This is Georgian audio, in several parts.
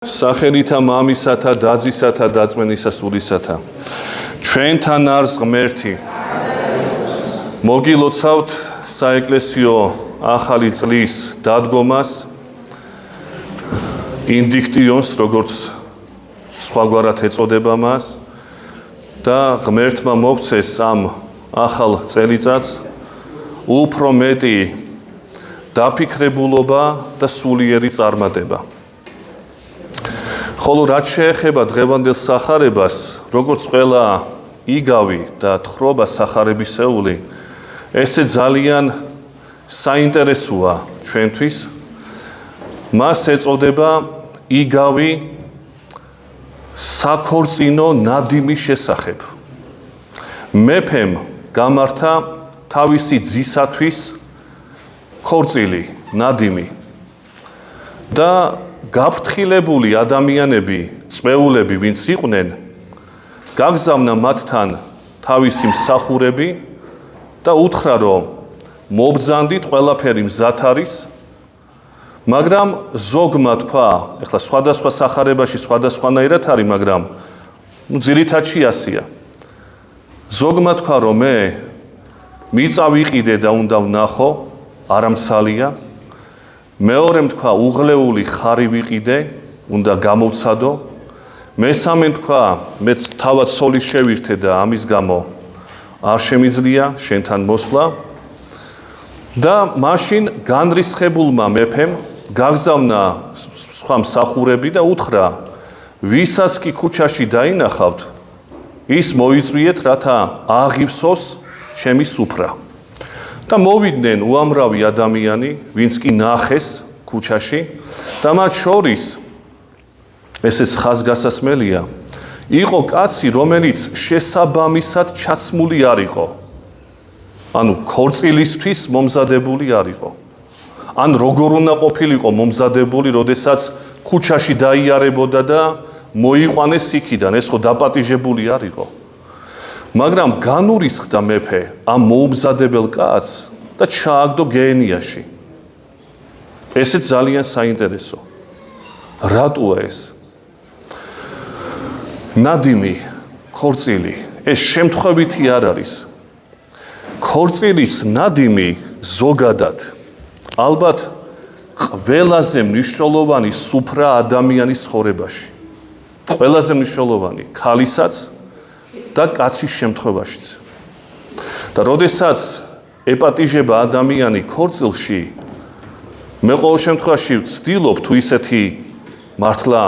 სახელითა მამისათა დაძისათა დაწმენისა სულისათა ჩვენთან არის ღმერთი მოგილოცავთ საეკლესიო ახალი წლის დადგომას ინდიქტიონს როგორც სხვაგვარად ეწოდება მას და ღმერთმა მოგცეს ამ ახალ წელიწადს უფრო მეტი დაფიქრებულობა და სულიერი წარმატება. ხოლო რაც შეეხება დღევანდელ სახარებას, როგორც ყველა იგავი და თხრობა სახარებისეული, ესე ძალიან საინტერესოა ჩვენთვის. მას ეწოდება იგავი საქორწინო ნადიმის შესახებ. მეფემ გამართა თავისი ძისათვის ქორწილი, ნადიმი და გაფრთხილებული ადამიანები, წვეულები, ვინც იყვნენ, გაგზავნა მათთან თავისი მსახურები და უთხრა, რომ მობრძანდით, ყველაფერი მზად არის, მაგრამ ზოგმა თქვა, ეხლა სხვადასხვა სახარებაში სხვადასხვანაირად არის, მაგრამ ძირითადში ასია. ზოგმა თქვა, რომ მე მიწა ვიყიდე და უნდა ვნახო, არამცალია. მეორემ თქვა, უღლეული ხარი ვიყიდე, უნდა გამოვცადო. მესამემ თქვა, მე თავად სოლის შევირთე და ამის გამო არ შემიძლია შენთან მოსვლა. და მაშინ განრისხებულმა მეფემ გაგზავნა სხვა მსახურები და უთხრა, ვისაც კი ქუჩაში დაინახავთ, ის მოიწვიეთ, რათა აღივსოს ჩემი სუფრა. და მოვიდნენ უამრავი ადამიანი, ვინც კი ნახეს ქუჩაში და მათ შორის ესეც ხაზგასასმელია, იყო კაცი, რომელიც შესაბამისად ჩაცმული არ იყო. ანუ ქორწილისთვის მომზადებული არ იყო. ან როგორ უნდა ყოფილიყო მომზადებული, როდესაც ქუჩაში დაიარებოდა და მოიყვანეს იქიდან, ეს ხო დაპატიჟებული არ იყო. მაგრამ განურისხდა მეფე ამ მოუმზადებელ კაცს და ჩააგდო გეენიაში. ესეც ძალიან საინტერესო. რატოა ეს? ნადიმი, ქორწილი, ეს შემთხვევითი არ არის. ქორწილის ნადიმი ზოგადად ალბათ ყველაზე მნიშვნელოვანი სუფრა ადამიანის ცხოვრებაში. ყველაზე მნიშვნელოვანი ქალისაც და კაცის შემთხვევაშიც. და როდესაც ეპატიჟება ადამიანი ქორწილში, მე ყოველ შემთხვევაში ვცდილობ თუ ისეთი მართლა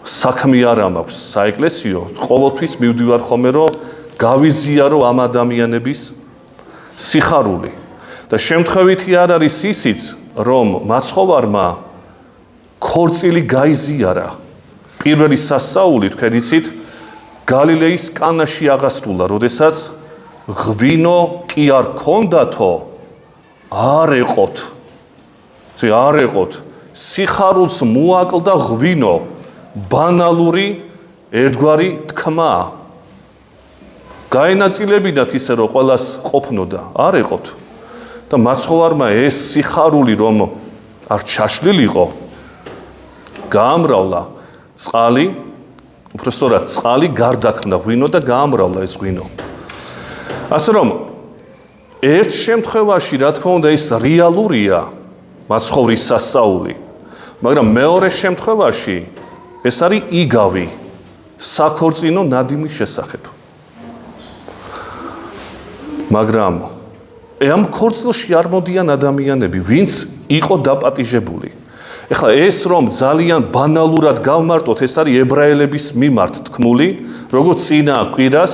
საქმე არ მაქვს საეკლესიო, ყოველთვის მივდივარ ხოლმე, რომ გავიზიარო ამ ადამიანების სიხარული. და შემთხვევითი არ არის ისიც, რომ მაცხოვარმა ქორწილი გაიზიარა. პირველი სასწაული, თქვენ იცით, გალილეის კანაში აღასრულა, როდესაც ღვინო კი არ ქონდათო, არ ეყოთ. არ ეყოთ. სიხარულს მოაკლდა ღვინო, ბანალური ერთგვარი თქმა. გაენაწილებინათ ისე, რომ ყველას ყოფნოდა, არ ეყოთ. და მაცხოვარმა ეს სიხარული, რომ არ ჩაშლილიყო, გაამრავლა წყალი, უბრალოდ წყალი გარდაქმნა ღვინო და გაამრავლა ეს ღვინო. ასე რომ ერთ შემთხვევაში, რა თქმა უნდა, ეს რეალურია მაცხოვრის სასწაული, მაგრამ მეორე შემთხვევაში ეს არის იგავი საქორწინო ნადიმის შესახებ. მაგრამ ამ ქორწილში არ მოდიან ადამიანები, ვინც იყო დაპატიჟებული. ეხლა ეს რომ ძალიან ბანალურად გავმარტოთ, ეს არის ებრაელების მიმართ თქმული, როგორც წინა კვირას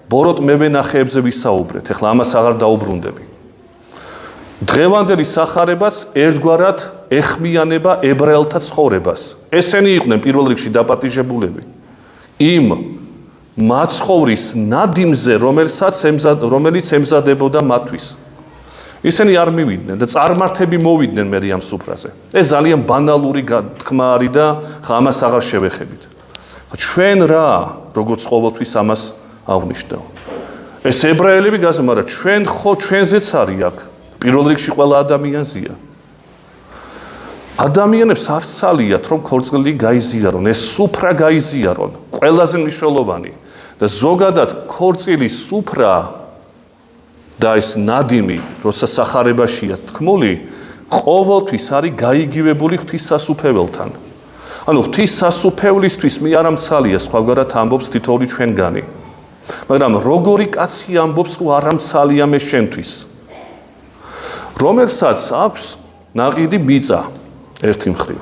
ბოროტ მევენახეებზე ვისაუბრეთ. ეხლა ამას აღარ დაუბრუნდები. დღევანდელი სახარებაც ერთგვარად ეხმიანება ებრაელთა ცხოვრებას. ესენი იყვნენ პირველ რიგში დაპატიჟებულები. იმ მაცხოვრის ნადიმზე, რომელიც ემზადებოდა მათთვის. ისინი არ მივიდნენ და წარმართები მოვიდნენ მე ამ სუფრაზე. ეს ძალიან ბანალური თქმა არის და ამას აღარ შევეხებით. ჩვენ რა, როგორც ყოველთვის ამას აღვნიშნავ. ეს ებრაელები გასა, მაგრამ ჩვენ ხო ჩვენზეც არის აქ. პირველ რიგში ყველა ადამიანზეა. ადამიანებს არ სალიათ რომ ქორწილი გაიზიარონ, ეს სუფრა გაიზიარონ, ყველაზე მნიშვნელოვანი და ზოგადად ქორწილის სუფრა და ეს ნადიმი, როცა სახარებაშია თქმული, ყოველთვის არის გაიგივებული ღვთისასუფეველთან. ანუ ღვთისასუფევლისთვის მე არ ამცალია სხვაგვარად ამბობს თითოეული ჩვენგანი. მაგრამ როგორი კაცი ამბობს რომ არ ამცალია მე შენთვის. რომელსაც აქვს ნაყიდი მიწა ერთი მხრივ.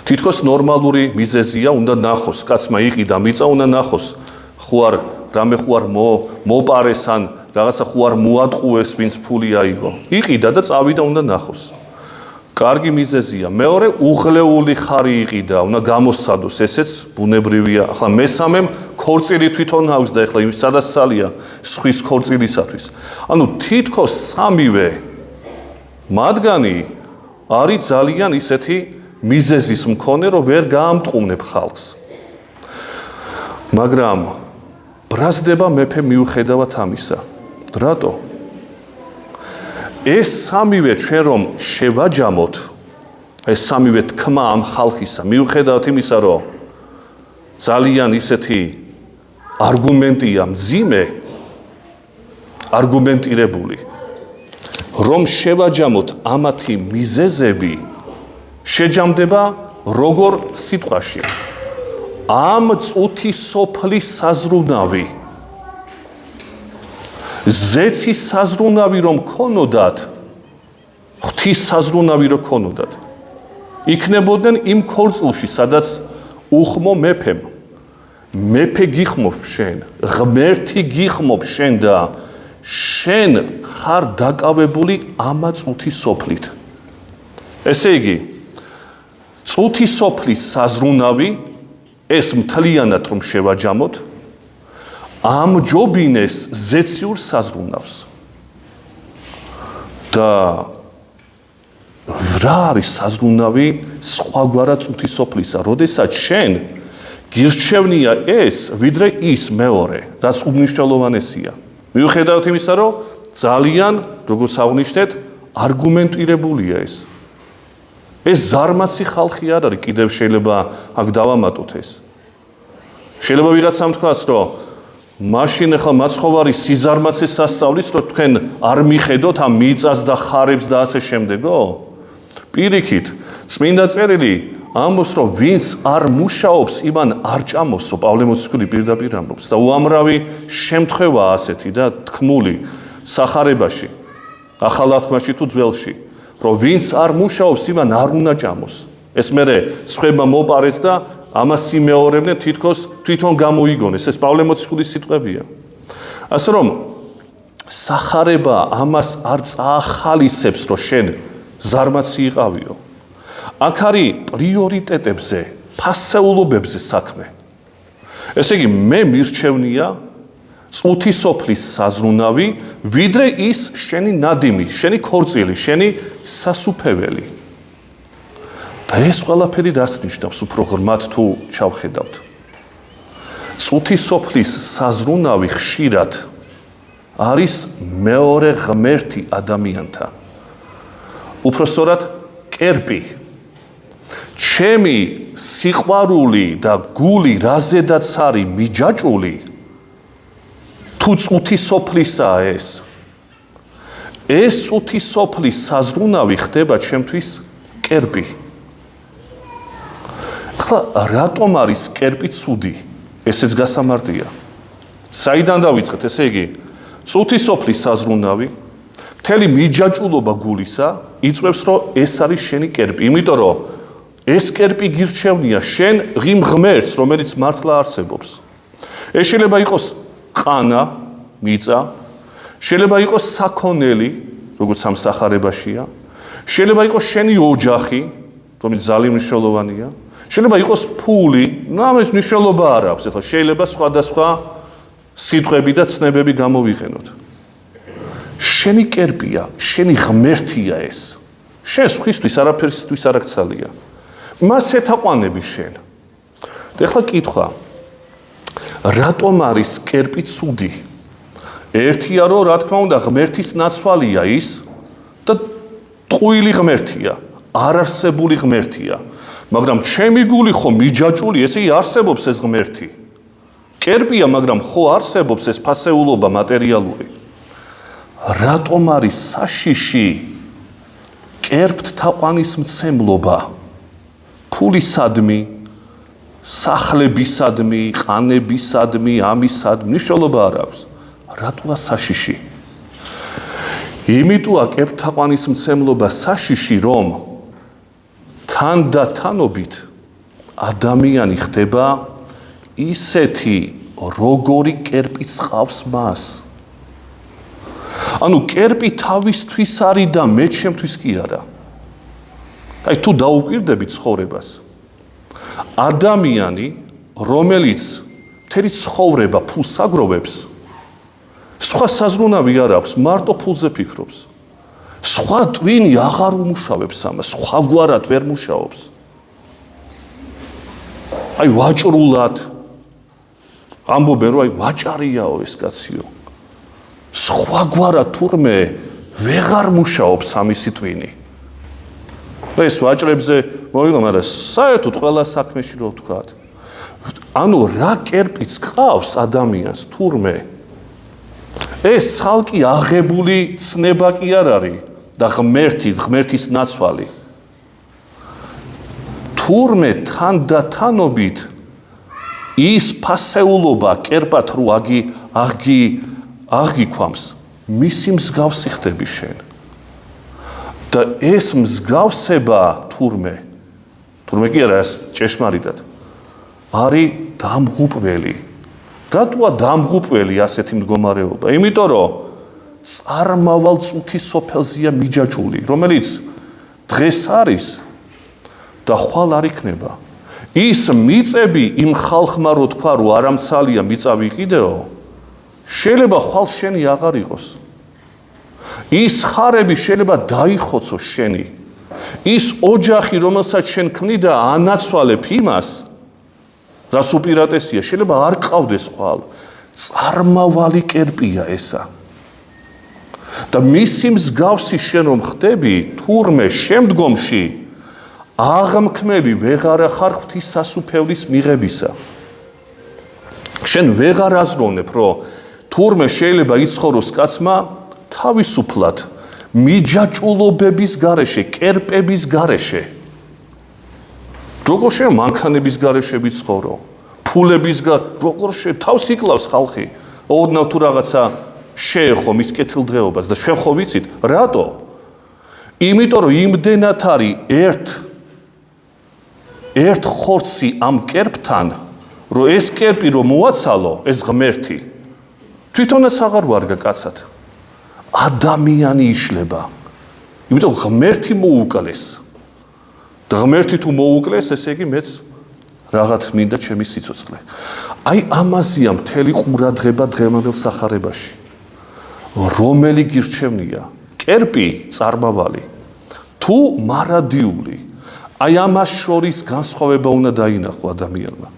თითქოს ნორმალური მიზეზია უნდა ნახოს, კაცმა იყიდა მიწა უნდა ნახოს, ხوار რამე ხوار მოპარეს ან რაღაცა ხوار მოატყუეს, ვინც ფული აიღო. იყიდა და წავიდა უნდა ნახოს. კარგი მიზეზია. მეორე უღლეული ხარი იყიდა, უნდა გამოსცადოს, ესეც ბუნებრივია. ახლა მესამემ ქორწილი თვითონ აქვს და ახლა იმის სადაც ცალია სხვის ქორწილისათვის. ანუ თითქოს სამივე მათგანი არის ძალიან ისეთი მიზეზის მქონე, რომ ვერ გაამტყუნებ ხალხს. მაგრამ ბრაზდება მეფე მიუხედავად ამისა. რატო? ეს სამივე ჩვენ რომ შევაჯამოთ, ეს სამივე თქმა ამ ხალხისა, მიუხედავად იმისა, რომ ძალიან ისეთი არგუმენტია მძიმე, არგუმენტირებული, რომ შევაჯამოთ ამათი მიზეზები, შეჯამდება როგორ სიტყვაში. ამ წუთის სოფლის საზრუნავი, ზეცის საზრუნავი რომ ქონოდათ, ღვთის საზრუნავი რომ ქონოდათ, იქნებოდნენ იმ ქორწილში, სადაც უხმო მეფემ, მეფე გიხმობ შენ, ღმერთი გიხმობ შენ და შენ ხარ დაკავებული ამა წუთის სოფლით. ესე იგი, წუთის სოფლის საზრუნავი, ეს მთლიანად რომ შევაჯამოთ, ამჯობინეს ზეციურ საზრუნავს. და რა არის საზრუნავი სხვაგვარად წუთის სოფლისა, როდესაც შენ გირჩევნია ეს, ვიდრე ის მეორე, რაც უმნიშვნელოვანესია. მიუხედავად იმისა, რომ ძალიან, როგორც აღნიშნეთ, არგუმენტირებულია ეს. ეს ზარმაცი ხალხი არ არის, კიდევ შეიძლება აქ დავამატოთ ეს. შეიძლება ვიღაცამ თქვას, რომ მაშინ ახლა მაცხოვარი სიზარმაცეს ასწავლის, რომ თქვენ არ მიხედოთ ამ მიწას და ხარებს და ასე შემდეგო? პირიქით, წმინდა წერილი ამბობს, რომ ვინც არ მუშაობს, იმან არ ჭამოსო, პავლე მოციქული პირდაპირ ამბობს და უამრავი შემთხვევაა ასეთი და თქმული სახარებაში, ახალ აღთქმაში თუ ძველში, რომ ვინც არ მუშაობს, იმან არ უნდა ჭამოს. ეს მერე სხვება მოპარეს და ამას იმეორებდნენ თითქოს თვითონ გამოიგონეს. ეს პავლე მოციქულის სიტყვებია. ასე რომ სახარება ამას არ წაახალისებს, რომ შენ ზარმაცი იყავიო. აქ არის პრიორიტეტებზე, ფასეულობებზე საქმე. ესე იგი, მე მირჩევნია წუთის სოფლის საზრუნავი, ვიდრე ის შენი ნადიმი, შენი ქორწილი, შენი სასუფეველი. და ეს ყველაფერი რას ნიშნავს, უფრო ღრმად თუ ჩავხედავთ. წუთის სოფლის საზრუნავი ხშირად არის მეორე ღმერთი ადამიანთან. უпростоრად კერპი. ჩემი სიყვარული და გული რაზედაც არის მიჯაჭული, თუ წუთის სოფლისაა ეს. ეს წუთის სოფლის საზრუნავი ხდება ჩემთვის კერპი. ახლა რატომ არის კერპი ცუდი? ესეც გასამარტია. საიდან დავიწყეთ, ესე იგი, წუთის სოფლის საზრუნავი, მთელი მიჯაჭულობა გულისა იწვევს, რომ ეს არის შენი კერპი, იმიტომ რომ ეს კერპი გირჩევნია შენ ღიმ ღმერთს, რომელიც მართლა არსებობს. ეს შეიძლება იყოს ყანა, მიწა, შეიძლება იყოს საქონელი, როგორც ამ სახარებაშია, შეიძლება იყოს შენი ოჯახი, რომელიც ძალიან მნიშვნელოვანია, შეიძლება იყოს ფული, ამის მნიშვნელობა არ აქვს, ახლა შეიძლება სხვადასხვა სიტყვები და ცნებები გამოვიყენოთ. შენი კერპია, შენი ღმერთია ეს. შენ სხვისთვის არაფერსთვის არ აქცალია. მას ეთაყვანები შენ. და ახლა კითხვა, რატომ არის კერპი ცუდი? ერთია, რომ რა თქმა უნდა ღმერთის ნაცვალია ის და ტყუილი ღმერთია. არარსებული ღმერთია. მაგრამ ჩემი გული ხო მიჯაჭული, ესე არსებობს ეს ღმერთი. კერპია, მაგრამ ხო არსებობს ეს ფასეულობა მატერიალური. რატომ არის საშიში კერპთ თაყვანისმცემლობა? ფულისადმი, სახლებისადმი, ყანებისადმი, ამისადმი, მნიშვნელობა არ აქვს. რატოა საშიში? იმიტოა კერპთ თაყვანისმცემლობა საშიში, რომ თანდათანობით ადამიანი ხდება ისეთი, როგორი კერპიც ყავს მას. ანუ კერპი თავისთვის არის და მე ჩემთვის კი არა. აი თუ დაუკვირდები ცხოვრებას, ადამიანი, რომელიც მთელი ცხოვრება ფულს აგროვებს, სხვა საზრუნავი არ აქვს, მარტო ფულზე ფიქრობს. სხვა ტვინი აღარ უმუშავებს ამას, სხვაგვარად ვერ მუშაობს. აი ვაჭრულად ამბობენ, რომ აი ვაჭარიაო ეს კაციო. სხვაგვარად თურმე ვეღარ მუშაობს ამისი ტვინი. და ეს ვაჭრებზე მოიგო, მაგრამ საერთოდ ყველა საქმეში რო ვთქვათ. ანუ რა კერპიც ყავს ადამიანს თურმე ეს ცალკე აღებული ცნება კი არ არის და ღმერთის ნაცვალი. თურმე თანდათანობით ის ფასეულობა კერპად რო აღიქვამს, მისი მსგავსი ხდები შენ. და ეს მსგავსება თურმე კი არა, ეს ჭეშმარიტად არის დამღუპველი. რატოა დამღუპველი ასეთი მდგომარეობა? იმიტომ რომ წარმავალ წუთის სოფელზეა მიჯაჭული, რომელიც დღეს არის და ხვალ არ იქნება. ის მიწები იმ ხალხმა რო თქვა, რომ არამცალია მიწა ვიყიდეო, შეიძლება ხვალ შენი აღარ იყოს. ის ხარები შეიძლება დაიხოცოს შენი. ის ოჯახი, რომელსაც შენ ქმნიდა, ანაცვალებ იმას, რაც უპირატესია, შეიძლება არ ყავდეს ხვალ. წარმავალი კერპია ესა. და მისი მსგავსი შენ რომ ხდები, თურმე შემდგომში აღმქმელი ვეღარ ხარ ღვთის სასუფეველის მიღებისა. შენ ვეღარ აზროვნებ, რომ თურმე შეიძლება იცხოვროს კაცმა თავისუფლად მიჯაჭულობების გარეშე, კერპების გარეშე. როგორ შენ მანქანების გარეშე ვიცხოვრო, ფულების როგორ შენ თავს იკლავს ხალხი, ოდნავ თუ რაღაცა შეეხო მის კეთილდღეობას და შენ ხო ვიცით, რატო? იმიტომ რომ იმდენად არის ერთ ხორცი ამ კერპთან, რომ ეს კერპი რომ მოაცალო, ეს ღმერთი თვითონაც აღარ ვარგა კაცად. ადამიანი იშლება. იმიტომ ღმერთი მოუკლეს. და ღმერთი თუ მოუკლეს, ესე იგი მეც რაღაც მინდა ჩემი სიცოცხლე. აი ამაზეა მთელი ყურადღება დღევანდელ სახარებაში. რომელი გირჩევნია? კერპი წარმავალი თუ მარადიული? აი ამას შორის განსხვავება უნდა დაინახო ადამიანმა.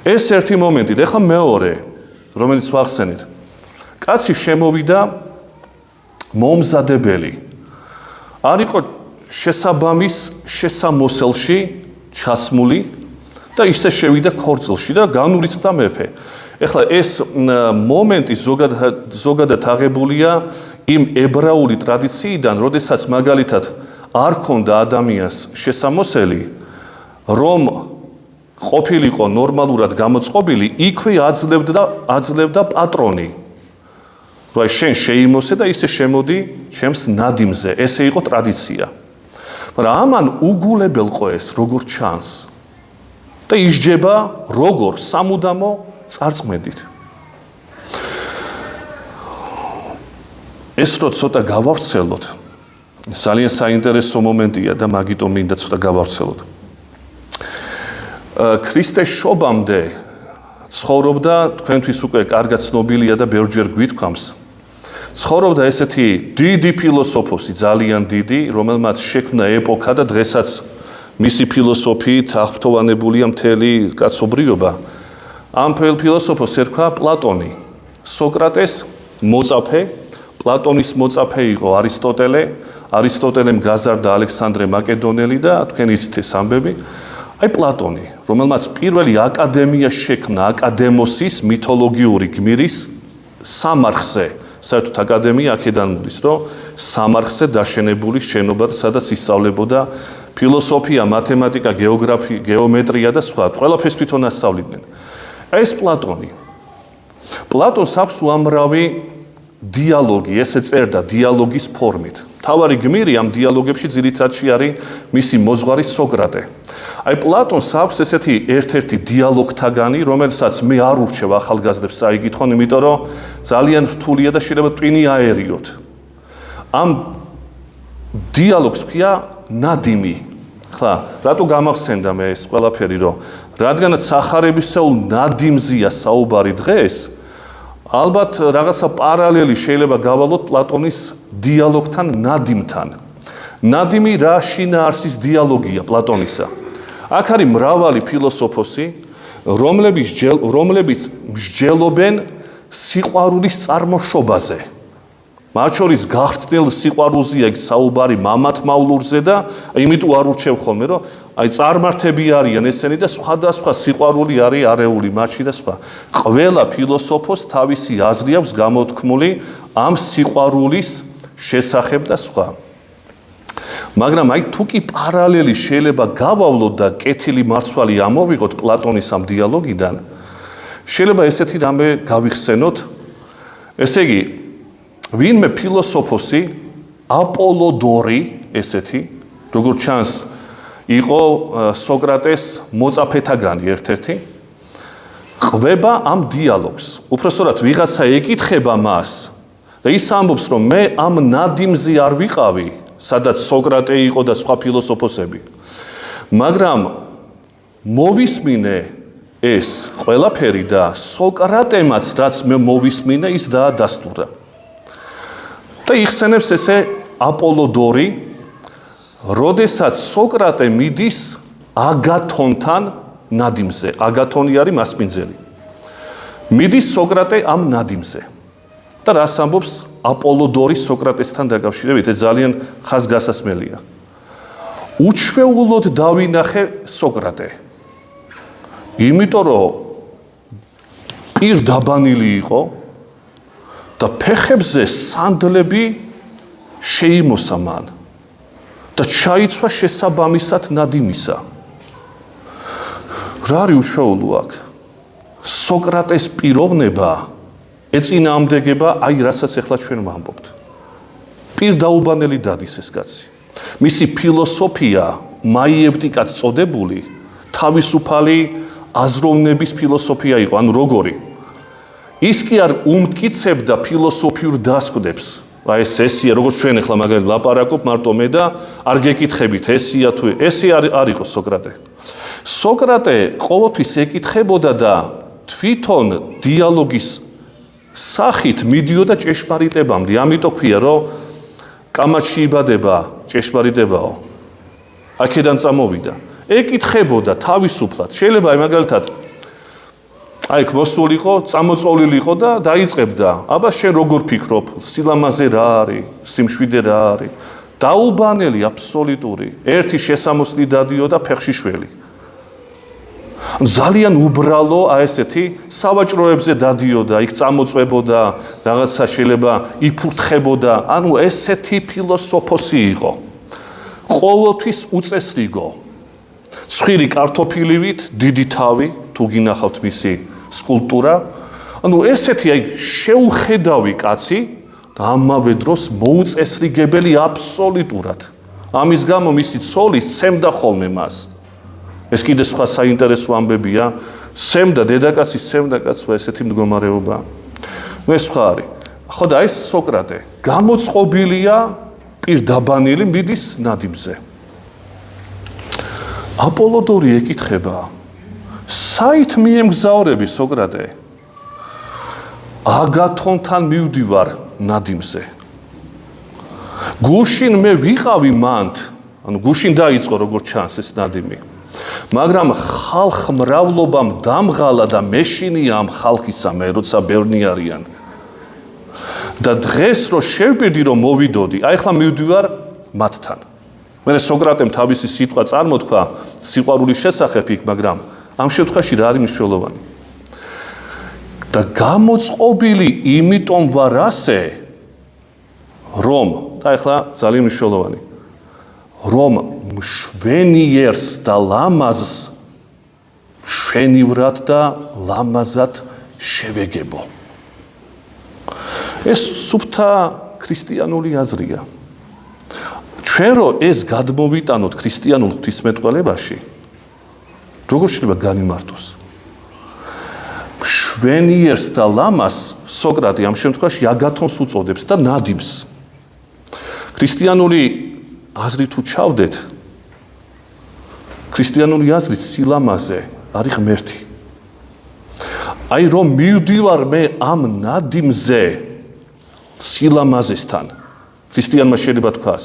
ეს ერთი მომენტი, ეხლა მეორე, რომელიც ვახსენეთ. კაცი შემოვიდა მომზადებელი. არ იყო შესაბამის შესამოსელში ჩაცმული და ისე შევიდა ქორწილში და განურიცხდა მეფე. ეხლა ეს მომენტი ზოგადად აღებულია იმ ებრაული ტრადიციიდან, როდესაც მაგალითად არ ქონდა ადამიანს შესამოსელი, რომ ყოფილიყო ნორმალურად გამოწყობილი, იქვე აძლევდა პატრონი. რომ შენ შეიმოსე და ისე შემოდი ჩემს ნადიმზე. ესე იყო ტრადიცია. მაგრამ ამან უგულებელყო ეს როგორ ჩანს და ისჯება როგორ სამუდამო წარწმედით. ეს რო ცოტა გავავრცელოთ, ძალიან საინტერესო მომენტია და მაგიტომ მინდა ცოტა გავავრცელოთ. ქრისტეს შობამდე ცხოვრობდა, თქვენთვის უკვე კარგად ცნობილია და ბევრჯერ გვითქვამს, ცხოვრობდა ესეთი დიდი ფილოსოფოსი, ძალიან დიდი, რომელმაც შექმნა ეპოქა და დღესაც მისი ფილოსოფიით აღფრთოვანებულია მთელი კაცობრიობა. ამ ფილოსოფოსს ერქვა პლატონი. სოკრატეს მოწაფე, პლატონის მოწაფე იყო არისტოტელე, არისტოტელემ გაზარდა ალექსანდრე მაკედონელი და თქვენ იცით ეს ამბები. აი პლატონი, რომელმაც პირველი აკადემია შექმნა აკადემოსის მითოლოგიური გმირის სამარხზე. საერთოდ აკადემია აქედან მოდის, რომ სამარხზე დაშენებული შენობა, სადაც ისწავლებოდა ფილოსოფია, მათემატიკა, გეოგრაფია, გეომეტრია და სხვა. ყველაფერს თვითონ ასწავლიდნენ. აი ეს პლატონი. პლატონს აქვს უამრავი დიალოგი, ესე წერდა დიალოგის ფორმით. მთავარი გმირი ამ დიალოგებში ძირითადში არის მისი მოძღვარი სოკრატე. აი პლატონს აქვს ესეთი ერთ-ერთი დიალოგთაგანი, რომელსაც მე არ ურჩევ ახალგაზრდებს წაიკითხონ, იმიტომ რომ ძალიან რთულია და შეიძლება ტვინი აერიოთ. ამ დიალოგს ქვია ნადიმი. ხლა, რატო გამახსენდა მე ეს ყველაფერი, რომ რადგანაც სახარებისეულ ნადიმზია საუბარი დღეს, ალბათ რაღაცა პარალელი შეიძლება გავალოთ პლატონის დიალოგთან ნადიმთან. ნადიმი რა შინაარსის დიალოგია პლატონისა. აქ არის მრავალი ფილოსოფოსი, რომლებიც მსჯელობენ სიყვარულის წარმოშობაზე. მათ შორის გახსნილ სიყვარულზეა იქ საუბარი მამათმავლურზე და იმიტომ არ ურჩევ ხოლმე, რომ აი წარმართები არიან ესენი და სხვადასხვა სიყვარული არის არეული მათში და სხვა. ყველა ფილოსოფოს თავისი აზრი აქვს გამოთქმული ამ სიყვარულის შესახებ და სხვა. მაგრამ აი თუ კი პარალელი შეიძლება გავავლოთ და კეთილი მარცვალი ამოვიღოთ პლატონის ამ დიალოგიდან, შეიძლება ესეთი რამე გავიხსენოთ. ესე იგი, ვინმე ფილოსოფოსი აპოლოდორი ესეთი, როგორც ჩანს, იყო სოკრატეს მოწაფეთაგანი ერთ-ერთი, ყვება ამ დიალოგს. უпростоრად ვიღაცა ეკითხება მას და ის ამბობს, რომ მე ამ ნადიმზე არ ვიყავი, სადაც სოკრატე იყო და სხვა ფილოსოფოსები. მაგრამ მოვისმინე ეს ყველაფერი და სოკრატემაც რაც მე მოვისმინე, ის დაადასტურა. და იხსენებს ესე აპოლოდორი, როდესაც სოკრატე მიდის აგათონთან ნადიმზე. აგათონი არის მასპინძელი. მიდის სოკრატე ამ ნადიმზე. და რას ამბობს აპოლოდორი სოკრატესთან დაკავშირებით, ეს ძალიან ხაზგასასმელია. უჩვეულოდ დავინახე სოკრატე. იმიტომ რომ პირდაბანილი იყო და ფეხებზე სანდლები შეიმოსა მან და ჩაიცვა შესაბამისად ნადიმისა. რა არის უშუალო აქ? სოკრატეს პიროვნება ეწინააღმდეგება აი რასაც ახლა ჩვენ ვამბობთ. პირდაუბანელი დადის ეს კაცი. მისი ფილოსოფია მაიევტიკად წოდებული თავისუფალი აზროვნების ფილოსოფია იყო, ანუ როგორი. ის კი არ უმტკიცებდა ფილოსოფიურ დასკვნებს. აი ეს ესია, როგორც ჩვენ ახლა მაგალითად ლაპარაკობ მარტო მე და არ გეკითხებით ესია თუ ესე არ იყო სოკრატე. სოკრატე ყოველთვის ეკითხებოდა და თვითონ დიალოგის სახით მიდიოდა ჭეშმარიტებამდე. ამიტომ ქვია, რომ კამათში იბადება ჭეშმარიტებაო. აქედან წამოვიდა. ეკითხებოდა თავისუფლად. შეიძლება აი მაგალითად აი მოსულიყო, წამოწოლილიყო და დაიწყებდა. აბა შენ როგორ ფიქრობ? სილამაზე რა არის? სიმშვიდე რა არის? დაუბანელი აბსოლუტური. ერთი შესამოსლი დადიოდა ფეხში შველი. ძალიან უბრალო აი ესეთი სავაჭროებზე დადიოდა, იქ წამოწვებოდა, რაღაცა შეიძლება იფურთხებოდა. ანუ ესეთი ფილოსოფოსი იყო. ყოველთვის უწესრიგო. ცხვირი კარტოფილივით, დიდი თავი, თუ გინახავთ მისი სკულპტურა. ანუ ესეთი აი შეუხედავი კაცი და ამავე დროს მოუწესრიგებელი აბსოლუტურად. ამის გამო მისი ცოლი სცემდა ხოლმე მას. ეს კიდე სხვა საინტერესო ამბებია. სცემდა დედაკაცი, სცემდა კაცს ესეთი მდგომარეობა. ეს სხვა არის. ხო და ეს სოკრატე გამოწყობილია პირდაბანილი მიდის ნადიმზე. აპოლოდორი ეკითხება, საით მიემგზავრები სოკრატე? აგათონთან მივდივარ ნადიმზე. გუშინ მე ვიყავი მანდ, ანუ გუშინ დაიწყო როგორც ჩანს ეს ნადიმი. მაგრამ ხალხმრავლობამ დამღალა და მეშინია ამ ხალხისა მე, როცა ბევრნი არიან. და დღეს რო შევპირდი რომ მოვიდოდი, აი ხლა მივდივარ მათთან. მე სოკრატემ თავისი სიტყვა წარმოთქვა სიყვარულის შესახებ იქ, მაგრამ ამ შემთხვევაში რა არის მნიშვნელოვანი? და გამოწყობილი იმიტომ ვარ ასე, რომ და ეხლა ძალიან მნიშვნელოვანი, რომ მშვენიერს და ლამაზს მშვენივრად და ლამაზად შევეგებო. ეს სუფთა ქრისტიანული აზრია. ჩვენ რომ ეს გადმოვიტანოთ ქრისტიანულ ღვთისმეტყველებაში, როგორ შეიძლება განიმართოს? მშვენიერს და ლამაზს სოკრატე ამ შემთხვევაში აგათონს უწოდებს და ნადიმს. ქრისტიანული აზრით თუ ჩავდეთ, ქრისტიანული აზრით სილამაზე არის ღმერთი. აი რომ მივდივარ მე ამ ნადიმზე სილამაზესთან, ქრისტიანმა შეიძლება თქვას,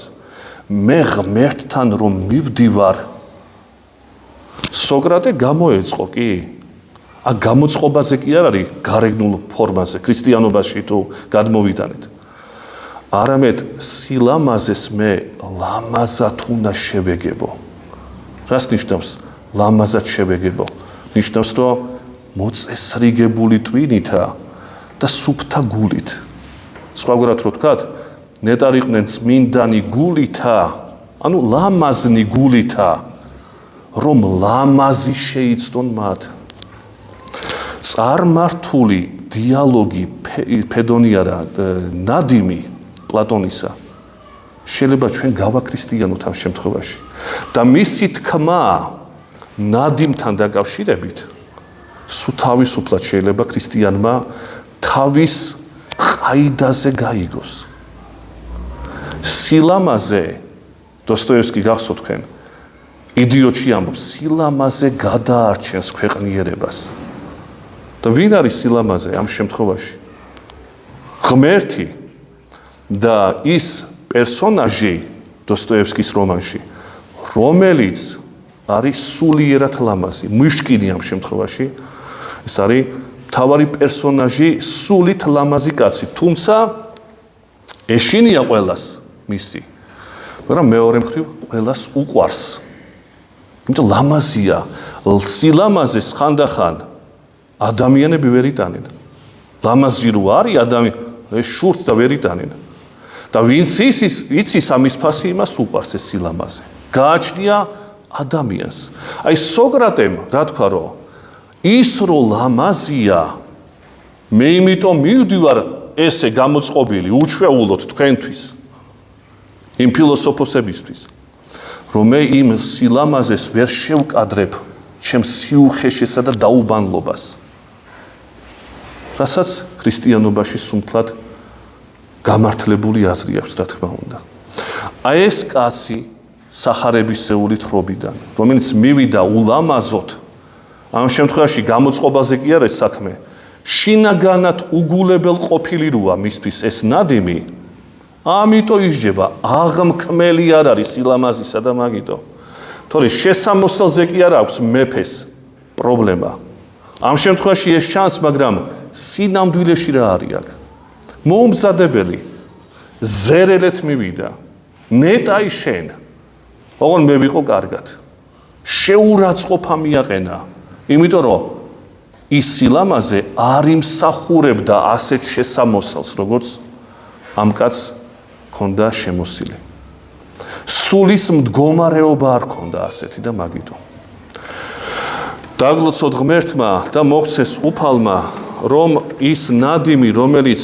მე ღმერთთან რომ მივდივარ, სოკრატე გამოეწყო კი? გამოწყობაზე კი არ არის გარეგნულ ფორმაზე, ქრისტიანობაში თუ გადმოვიტანეთ. არამედ სილამაზეს მე ლამაზად უნდა შევეგებო. რას ნიშნავს ლამაზად შევეგებო? ნიშნავს, რომ მოწესრიგებული ტვინითა და სუფთა გულით. სხვაგვარად რო ვთქვათ, ნეტარიყვნენ წმინდანი გულითა, ანუ ლამაზნი გულითა, რომ ლამაზი შეიცდონ მათ. წარმართული დიალოგი ფედონია და ნადიმი პლატონისა შეიძლება ჩვენ გავაქრისტიანოთ ამ შემთხვევაში და მისი თქმა ნადიმთან დაკავშირებით სულ თავისუფლად შეიძლება ქრისტიანმა თავის ყაიდაზე გაიგოს. სილამაზე დოსტოევსკი გახსოვთ თქვენ, იდიოტში ამბობს, სილამაზე გადაარჩენს ქვეყნიერებას. და ვინ არის სილამაზე ამ შემთხვევაში? ღმერთი და ის პერსონაჟი დოსტოევსკის რომანში, რომელიც არის სულიერად ლამაზი, მიშკინი ამ შემთხვევაში, ეს არის მთავარი პერსონაჟი, სულით ლამაზი კაცი, თუმცა ეშინია ყველას მისი, მაგრამ მეორე მხრივ ყველას უყვარს. იმიტომ ლამაზია, სილამაზეს ხანდახან ადამიანები ვერ იტანენ. ლამაზი რო არის ადამიანი, შურთ და ვერ იტანენ. და ვინც იცის ამის ფასი, იმას უყვარს ეს სილამაზე. გააჩნია ადამიანს. აი სოკრატემ რა თქვა, რომ ის რო ლამაზია, მე იმიტომ მივდივარ ესე გამოწყობილი უჩვეულოდ თქვენთვის, იმ ფილოსოფოსებისთვის, რომ მე იმ სილამაზეს ვერ შევკადრებ ჩემ სიუხეშესა და დაუბანლობას. რასაც ქრისტიანობაში სუმთლად გამართლებული აზრი აქვს, რა თქმა უნდა. აი ეს კაცი სახარებისეული თხრობიდან, რომელიც მივიდა ულამაზოდ, ამ შემთხვევაში გამოწყობაზე კი არის საქმე, შინაგანად უგულებელ ყოფილი როა მისთვის ეს ნადიმი, ამიტომ ისჯება, აღმქმელი არ არის სილამაზისა და მაგიტო. თორე შესამოსელზე კი არ აქვს მეფეს პრობლემა. ამ შემთხვევაში ეს ჩანს, მაგრამ სინამდვილეში რა არის აქ? მოუმზადებელი ზერელეთ მივიდა, ნეტაი შენ, ოღონ მე ვიყო კარგად. შეურაცხყოფა მიაყენა, იმიტომ რომ ის სილამაზე არ იმსახურებდა ასეთ შესამოსელს, როგორც ამ კაცს ქონდა შემოსილი. სულის მდგომარეობა არ ქონდა ასეთი და მაგიტო. დაგლოცოთ ღმერთმა და მოგვცეს უფალმა, რომ ის ნადიმი, რომელიც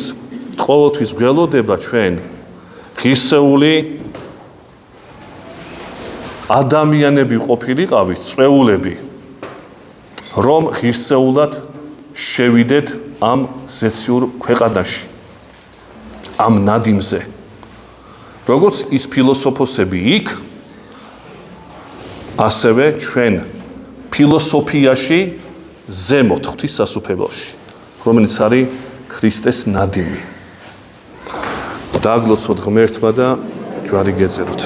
ყოველთვის გველოდება ჩვენ, ღირსეული ადამიანები ყოფილიყავით, წვეულები, რომ ღირსეულად შევიდეთ ამ ზეციურ ქვეყანაში, ამ ნადიმზე. როგორც ის ფილოსოფოსები იქ, ასევე ჩვენ ფილოსოფიაში ზემოთ ღვთისასუფეველში, რომელიც არის ქრისტეს ნადიმი. დაგლოცოთ ღმერთმა და ჯვარი გეწეროთ.